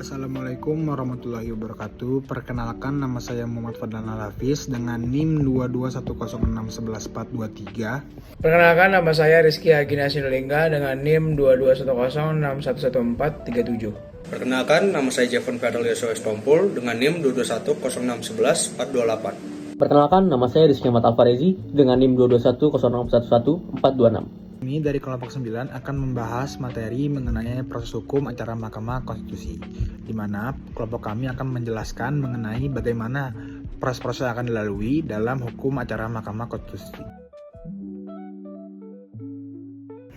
Assalamualaikum warahmatullahi wabarakatuh. Perkenalkan, nama saya Muhammad Fadlan Al-Hafiz dengan NIM 221061143. Perkenalkan, nama saya Rizky Agina Sinulinga dengan NIM 22106111437. Perkenalkan, nama saya Jevon Fadal Yosua Estompul dengan NIM 22106111428. Perkenalkan, nama saya Rizky Ahmad Alfarezi dengan NIM 22106111426. Kami dari kelompok 9 akan membahas materi mengenai proses hukum acara Mahkamah Konstitusi, di mana kelompok kami akan menjelaskan mengenai bagaimana proses-proses yang akan dilalui dalam hukum acara Mahkamah Konstitusi.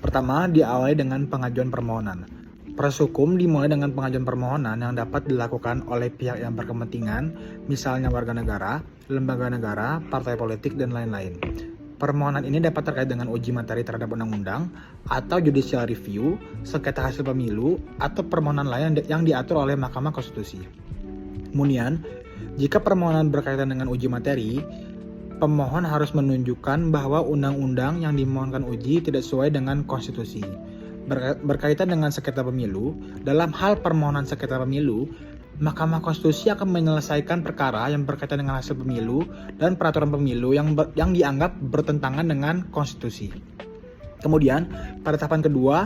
Pertama, diawali dengan pengajuan permohonan. Proses hukum dimulai dengan pengajuan permohonan yang dapat dilakukan oleh pihak yang berkepentingan, misalnya warga negara, lembaga negara, partai politik, dan lain-lain. Permohonan ini dapat terkait dengan uji materi terhadap undang-undang, atau judicial review, sengketa hasil pemilu, atau permohonan lain yang diatur oleh Mahkamah Konstitusi. Kemudian, jika permohonan berkaitan dengan uji materi, pemohon harus menunjukkan bahwa undang-undang yang dimohonkan uji tidak sesuai dengan konstitusi. Berkaitan dengan sengketa pemilu, dalam hal permohonan sengketa pemilu, Mahkamah Konstitusi akan menyelesaikan perkara yang berkaitan dengan hasil pemilu dan peraturan pemilu yang dianggap bertentangan dengan konstitusi. Kemudian, pada tahapan kedua,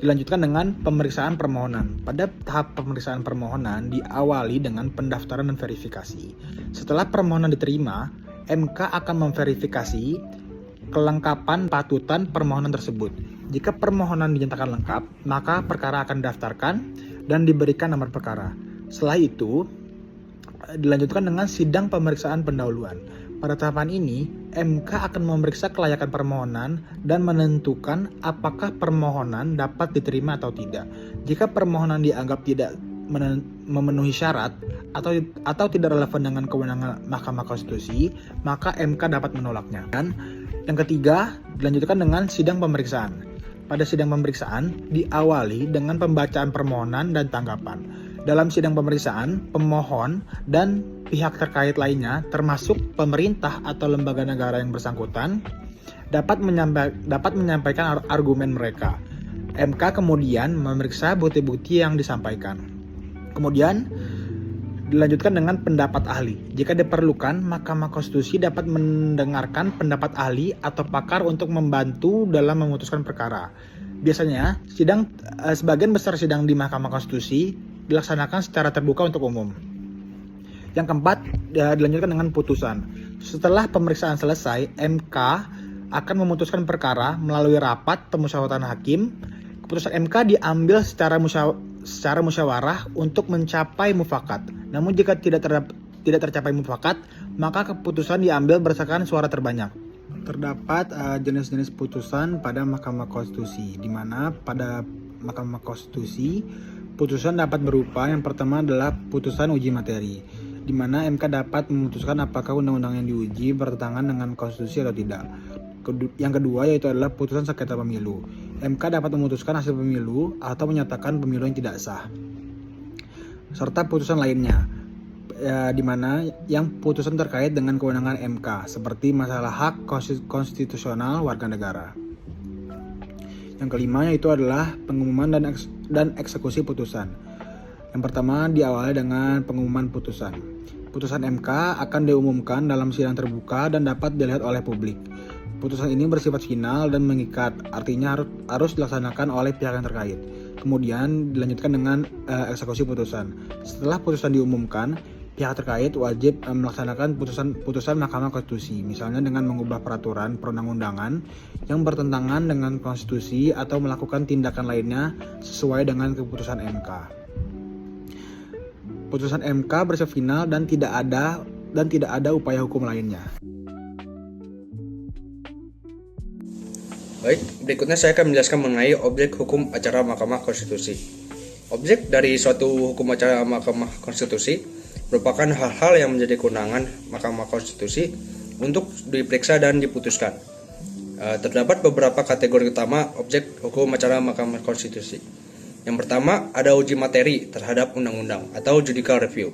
dilanjutkan dengan pemeriksaan permohonan. Pada tahap pemeriksaan permohonan diawali dengan pendaftaran dan verifikasi. Setelah permohonan diterima, MK akan memverifikasi kelengkapan patutan permohonan tersebut. Jika permohonan dinyatakan lengkap, maka perkara akan didaftarkan dan diberikan nomor perkara. Setelah itu, dilanjutkan dengan sidang pemeriksaan pendahuluan. Pada tahapan ini, MK akan memeriksa kelayakan permohonan dan menentukan apakah permohonan dapat diterima atau tidak. Jika permohonan dianggap tidak memenuhi syarat atau tidak relevan dengan kewenangan Mahkamah Konstitusi, maka MK dapat menolaknya. Dan yang ketiga, dilanjutkan dengan sidang pemeriksaan. Pada sidang pemeriksaan, diawali dengan pembacaan permohonan dan tanggapan. Dalam sidang pemeriksaan, pemohon dan pihak terkait lainnya, termasuk pemerintah atau lembaga negara yang bersangkutan, dapat menyampaikan argumen mereka. MK kemudian memeriksa bukti-bukti yang disampaikan. Kemudian, dilanjutkan dengan pendapat ahli. Jika diperlukan, Mahkamah Konstitusi dapat mendengarkan pendapat ahli atau pakar untuk membantu dalam memutuskan perkara. Biasanya, sebagian besar sidang di Mahkamah Konstitusi dilaksanakan secara terbuka untuk umum. Yang keempat, dilanjutkan dengan putusan. Setelah pemeriksaan selesai, MK akan memutuskan perkara melalui rapat pemusyawaratan hakim. Keputusan MK diambil secara musyawarah untuk mencapai mufakat. Namun jika tidak tercapai mufakat, maka keputusan diambil berdasarkan suara terbanyak. Terdapat jenis-jenis putusan pada Mahkamah Konstitusi, di mana pada Mahkamah Konstitusi putusan dapat berupa, yang pertama adalah putusan uji materi, di mana MK dapat memutuskan apakah undang-undang yang diuji bertentangan dengan konstitusi atau tidak. Yang kedua yaitu adalah putusan sengketa pemilu. MK dapat memutuskan hasil pemilu atau menyatakan pemilu yang tidak sah. Serta putusan lainnya, di mana yang putusan terkait dengan kewenangan MK, seperti masalah hak konstitusional warga negara. Yang kelima yaitu adalah pengumuman dan eksekusi putusan. Yang pertama diawali dengan pengumuman putusan. Putusan MK akan diumumkan dalam sidang terbuka dan dapat dilihat oleh publik. Putusan ini bersifat final dan mengikat, artinya harus dilaksanakan oleh pihak yang terkait. Kemudian dilanjutkan dengan eksekusi putusan. Setelah putusan diumumkan, pihak terkait wajib melaksanakan putusan Mahkamah Konstitusi, misalnya dengan mengubah peraturan perundang-undangan yang bertentangan dengan konstitusi atau melakukan tindakan lainnya sesuai dengan keputusan MK. Putusan MK bersifat final dan tidak ada upaya hukum lainnya. Baik, berikutnya saya akan menjelaskan mengenai objek hukum acara Mahkamah Konstitusi. Objek dari suatu hukum acara Mahkamah Konstitusi merupakan hal-hal yang menjadi kewenangan Mahkamah Konstitusi untuk diperiksa dan diputuskan. Terdapat beberapa kategori utama objek hukum acara Mahkamah Konstitusi. Yang pertama, ada uji materi terhadap undang-undang atau judicial review.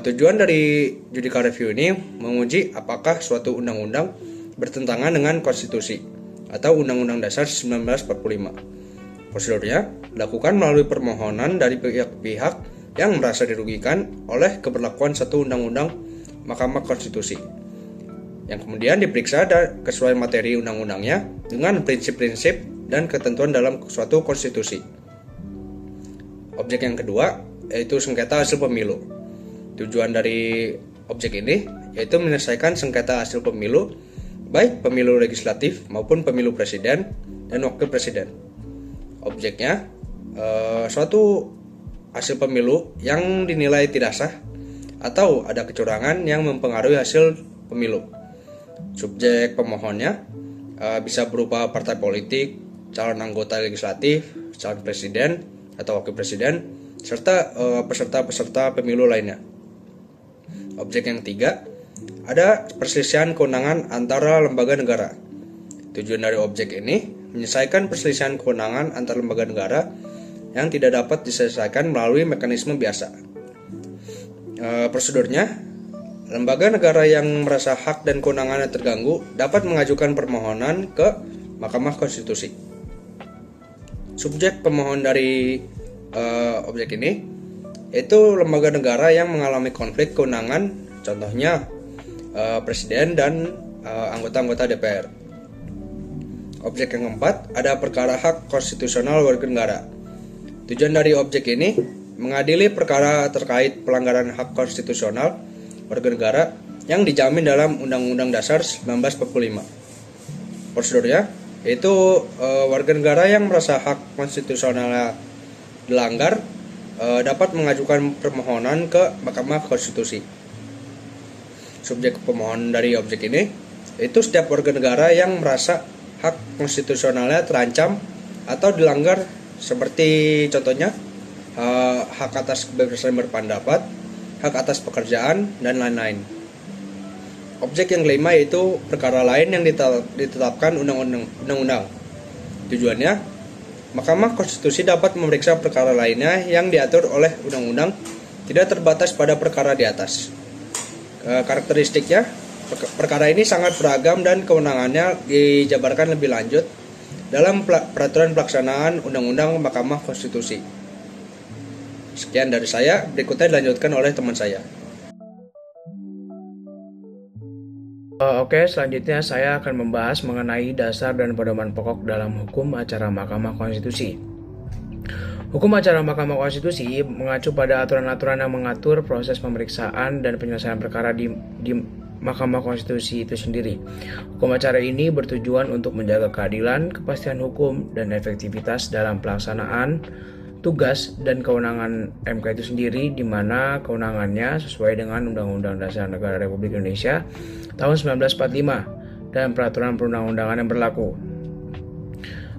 Tujuan dari judicial review ini menguji apakah suatu undang-undang bertentangan dengan konstitusi atau Undang-Undang Dasar 1945. Prosedurnya dilakukan melalui permohonan dari pihak-pihak yang merasa dirugikan oleh keberlakuan satu undang-undang Mahkamah Konstitusi, yang kemudian diperiksa dan sesuai materi undang-undangnya dengan prinsip-prinsip dan ketentuan dalam suatu konstitusi. Objek yang kedua yaitu sengketa hasil pemilu. Tujuan dari objek ini yaitu menyelesaikan sengketa hasil pemilu, baik pemilu legislatif maupun pemilu presiden dan wakil presiden. Objeknya suatu hasil pemilu yang dinilai tidak sah atau ada kecurangan yang mempengaruhi hasil pemilu. Subjek pemohonnya bisa berupa partai politik, calon anggota legislatif, calon presiden atau wakil presiden, serta peserta-peserta pemilu lainnya. Objek yang ketiga, ada perselisihan kewenangan antara lembaga negara. Tujuan dari objek ini menyelesaikan perselisihan kewenangan antar lembaga negara yang tidak dapat diselesaikan melalui mekanisme biasa. Prosedurnya, lembaga negara yang merasa hak dan kewenangannya terganggu dapat mengajukan permohonan ke Mahkamah Konstitusi. Subjek pemohon dari objek ini yaitu lembaga negara yang mengalami konflik kewenangan, contohnya presiden dan anggota-anggota DPR. Objek yang keempat, ada perkara hak konstitusional warga negara. Tujuan dari objek ini mengadili perkara terkait pelanggaran hak konstitusional warga negara yang dijamin dalam Undang-Undang Dasar 1945. Prosedurnya yaitu warga negara yang merasa hak konstitusionalnya dilanggar dapat mengajukan permohonan ke Mahkamah Konstitusi. Subjek pemohon dari objek ini yaitu setiap warga negara yang merasa hak konstitusionalnya terancam atau dilanggar, seperti contohnya hak atas kebebasan berpendapat, hak atas pekerjaan, dan lain-lain. Objek yang kelima yaitu perkara lain yang ditetapkan undang-undang. Tujuannya, Mahkamah Konstitusi dapat memeriksa perkara lainnya yang diatur oleh undang-undang, tidak terbatas pada perkara di atas. Karakteristiknya, perkara ini sangat beragam dan kewenangannya dijabarkan lebih lanjut dalam peraturan pelaksanaan Undang-Undang Mahkamah Konstitusi. Sekian dari saya, berikutnya dilanjutkan oleh teman saya. Oke, selanjutnya saya akan membahas mengenai dasar dan pedoman pokok dalam hukum acara Mahkamah Konstitusi. Hukum acara Mahkamah Konstitusi mengacu pada aturan-aturan yang mengatur proses pemeriksaan dan penyelesaian perkara di Mahkamah Konstitusi itu sendiri. Hukum acara ini bertujuan untuk menjaga keadilan, kepastian hukum, dan efektivitas dalam pelaksanaan tugas dan kewenangan MK itu sendiri, di mana kewenangannya sesuai dengan Undang-Undang Dasar Negara Republik Indonesia tahun 1945 dan peraturan perundang-undangan yang berlaku.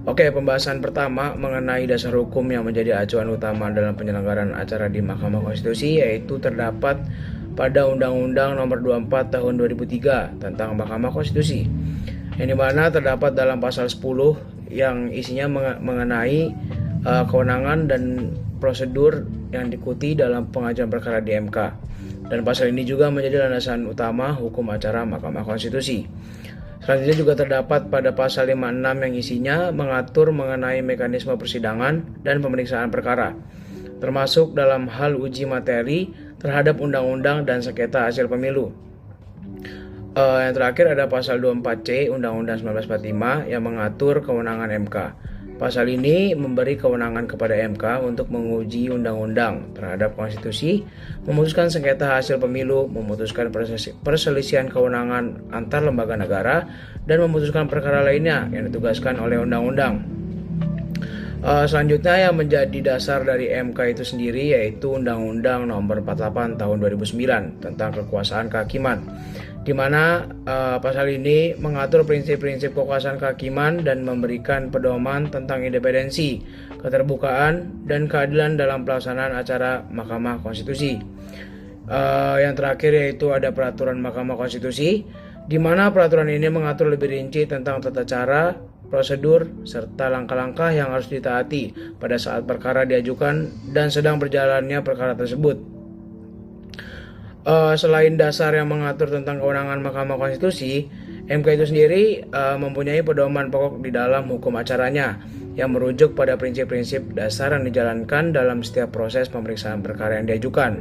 Oke, pembahasan pertama mengenai dasar hukum yang menjadi acuan utama dalam penyelenggaraan acara di Mahkamah Konstitusi yaitu terdapat pada Undang-Undang Nomor 24 Tahun 2003 tentang Mahkamah Konstitusi, yang dimana terdapat dalam pasal 10 yang isinya mengenai kewenangan dan prosedur yang diikuti dalam pengajuan perkara di MK. Dan pasal ini juga menjadi landasan utama hukum acara Mahkamah Konstitusi. Selanjutnya juga terdapat pada pasal 56 yang isinya mengatur mengenai mekanisme persidangan dan pemeriksaan perkara, termasuk dalam hal uji materi terhadap undang-undang dan sengketa hasil pemilu. Yang terakhir ada pasal 24C Undang-Undang 1945 yang mengatur kewenangan MK. Pasal ini memberi kewenangan kepada MK untuk menguji undang-undang terhadap konstitusi, memutuskan sengketa hasil pemilu, memutuskan perselisihan kewenangan antar lembaga negara, dan memutuskan perkara lainnya yang ditugaskan oleh undang-undang. Selanjutnya yang menjadi dasar dari MK itu sendiri yaitu Undang-Undang Nomor 48 Tahun 2009 tentang kekuasaan kehakiman, di mana pasal ini mengatur prinsip-prinsip kekuasaan kehakiman dan memberikan pedoman tentang independensi, keterbukaan, dan keadilan dalam pelaksanaan acara Mahkamah Konstitusi. Yang terakhir yaitu ada peraturan Mahkamah Konstitusi, di mana peraturan ini mengatur lebih rinci tentang tata cara, prosedur, serta langkah-langkah yang harus ditaati pada saat perkara diajukan dan sedang berjalannya perkara tersebut. Selain dasar yang mengatur tentang kewenangan Mahkamah Konstitusi, MK itu sendiri mempunyai pedoman pokok di dalam hukum acaranya, yang merujuk pada prinsip-prinsip dasar yang dijalankan dalam setiap proses pemeriksaan perkara yang diajukan.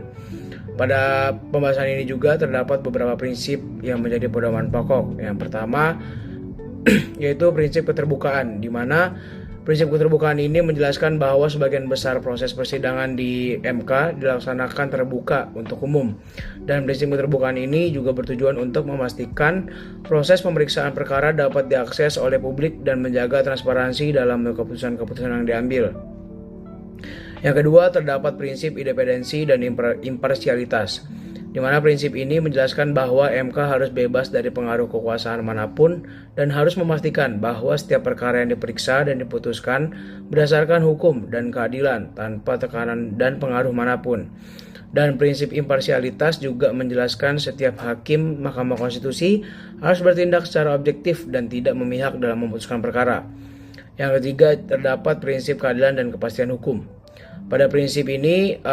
Pada pembahasan ini juga terdapat beberapa prinsip yang menjadi pedoman pokok. Yang pertama yaitu prinsip keterbukaan, di mana prinsip keterbukaan ini menjelaskan bahwa sebagian besar proses persidangan di MK dilaksanakan terbuka untuk umum. Dan prinsip keterbukaan ini juga bertujuan untuk memastikan proses pemeriksaan perkara dapat diakses oleh publik dan menjaga transparansi dalam keputusan-keputusan yang diambil. Yang kedua, terdapat prinsip independensi dan imparsialitas, di mana prinsip ini menjelaskan bahwa MK harus bebas dari pengaruh kekuasaan manapun dan harus memastikan bahwa setiap perkara yang diperiksa dan diputuskan berdasarkan hukum dan keadilan tanpa tekanan dan pengaruh manapun. Dan prinsip imparsialitas juga menjelaskan setiap hakim Mahkamah Konstitusi harus bertindak secara objektif dan tidak memihak dalam memutuskan perkara. Yang ketiga, terdapat prinsip keadilan dan kepastian hukum. Pada prinsip ini,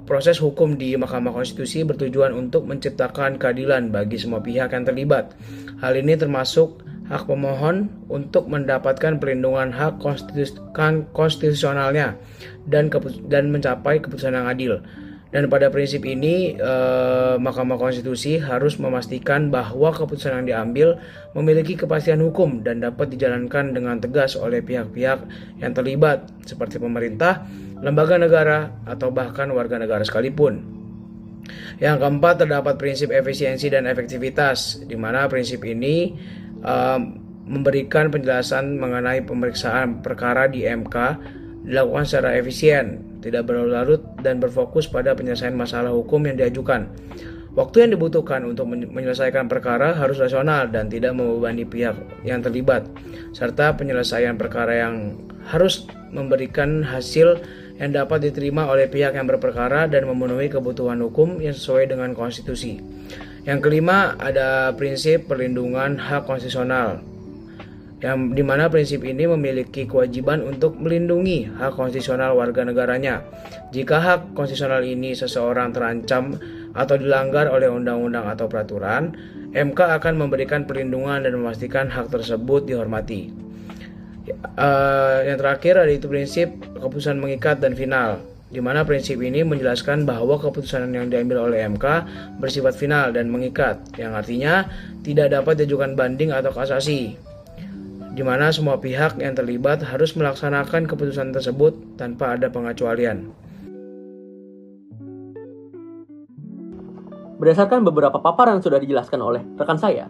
proses hukum di Mahkamah Konstitusi bertujuan untuk menciptakan keadilan bagi semua pihak yang terlibat. Hal ini termasuk hak pemohon untuk mendapatkan perlindungan hak konstitusionalnya dan mencapai keputusan yang adil. Dan pada prinsip ini, Mahkamah Konstitusi harus memastikan bahwa keputusan yang diambil memiliki kepastian hukum dan dapat dijalankan dengan tegas oleh pihak-pihak yang terlibat, seperti pemerintah, lembaga negara, atau bahkan warga negara sekalipun. Yang keempat, terdapat prinsip efisiensi dan efektivitas, di mana prinsip ini memberikan penjelasan mengenai pemeriksaan perkara di MK dilakukan secara efisien, tidak berlarut dan berfokus pada penyelesaian masalah hukum yang diajukan. Waktu yang dibutuhkan untuk menyelesaikan perkara harus rasional dan tidak membebani pihak yang terlibat, serta penyelesaian perkara yang harus memberikan hasil yang dapat diterima oleh pihak yang berperkara dan memenuhi kebutuhan hukum yang sesuai dengan konstitusi. Yang kelima, ada prinsip perlindungan hak konstitusional, yang dimana prinsip ini memiliki kewajiban untuk melindungi hak konstitusional warga negaranya. Jika hak konstitusional ini seseorang terancam atau dilanggar oleh undang-undang atau peraturan, MK akan memberikan perlindungan dan memastikan hak tersebut dihormati. Yang terakhir ada itu prinsip keputusan mengikat dan final, di mana prinsip ini menjelaskan bahwa keputusan yang diambil oleh MK bersifat final dan mengikat, yang artinya tidak dapat diajukan banding atau kasasi, di mana semua pihak yang terlibat harus melaksanakan keputusan tersebut tanpa ada pengecualian. Berdasarkan beberapa paparan yang sudah dijelaskan oleh rekan saya,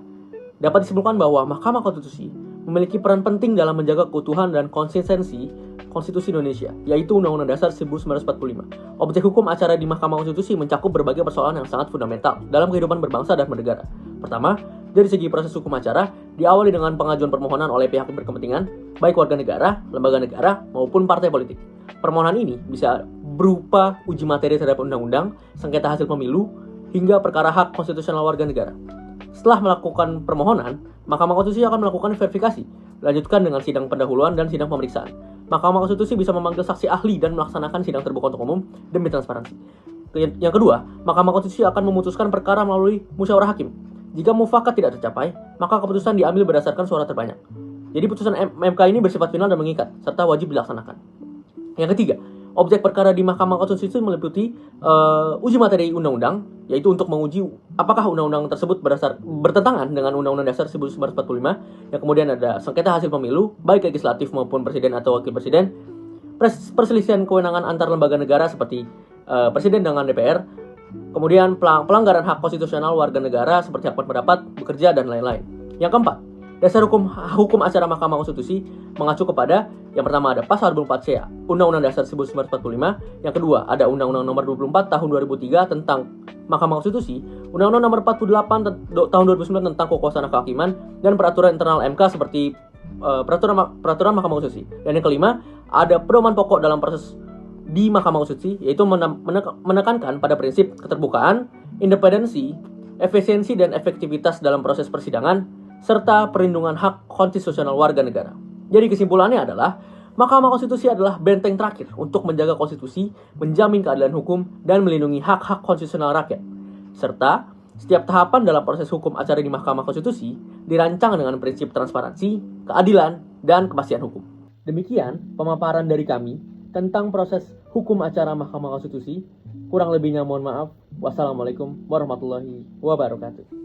dapat disimpulkan bahwa Mahkamah Konstitusi memiliki peran penting dalam menjaga keutuhan dan konsistensi Konstitusi Indonesia, yaitu Undang-Undang Dasar 1945. Objek hukum acara di Mahkamah Konstitusi mencakup berbagai persoalan yang sangat fundamental dalam kehidupan berbangsa dan bernegara. Pertama, dari segi proses hukum acara, diawali dengan pengajuan permohonan oleh pihak berkepentingan, baik warga negara, lembaga negara, maupun partai politik. Permohonan ini bisa berupa uji materi terhadap undang-undang, sengketa hasil pemilu, hingga perkara hak konstitusional warga negara. Setelah melakukan permohonan, Mahkamah Konstitusi akan melakukan verifikasi, dilanjutkan dengan sidang pendahuluan dan sidang pemeriksaan. Mahkamah Konstitusi bisa memanggil saksi ahli dan melaksanakan sidang terbuka untuk umum demi transparansi. Yang kedua, Mahkamah Konstitusi akan memutuskan perkara melalui musyawarah hakim. Jika mufakat tidak tercapai, maka keputusan diambil berdasarkan suara terbanyak. Jadi putusan MK ini bersifat final dan mengikat, serta wajib dilaksanakan. Yang ketiga, objek perkara di Mahkamah Konstitusi meliputi uji materi undang-undang, yaitu untuk menguji apakah undang-undang tersebut bertentangan dengan Undang-Undang Dasar 1945. Yang kemudian ada sengketa hasil pemilu, baik legislatif maupun presiden atau wakil presiden, perselisihan kewenangan antar lembaga negara seperti presiden dengan DPR, kemudian pelanggaran hak konstitusional warga negara seperti hak berpendapat, bekerja, dan lain-lain. Yang keempat, dasar hukum acara Mahkamah Konstitusi mengacu kepada yang pertama ada pasal 24C Undang-Undang Dasar 1945, yang kedua ada Undang-Undang Nomor 24 Tahun 2003 tentang Mahkamah Konstitusi, Undang-Undang Nomor 48 Tahun 2009 tentang kekuasaan kehakiman, dan peraturan internal MK seperti peraturan Mahkamah Konstitusi. Dan yang kelima ada pedoman pokok dalam proses di Mahkamah Konstitusi, yaitu menekankan pada prinsip keterbukaan, independensi, efisiensi dan efektivitas dalam proses persidangan, serta perlindungan hak konstitusional warga negara. Jadi kesimpulannya adalah, Mahkamah Konstitusi adalah benteng terakhir untuk menjaga konstitusi, menjamin keadilan hukum, dan melindungi hak-hak konstitusional rakyat. Serta, setiap tahapan dalam proses hukum acara di Mahkamah Konstitusi dirancang dengan prinsip transparansi, keadilan, dan kepastian hukum. Demikian pemaparan dari kami tentang proses hukum acara Mahkamah Konstitusi. Kurang lebihnya mohon maaf. Wassalamualaikum warahmatullahi wabarakatuh.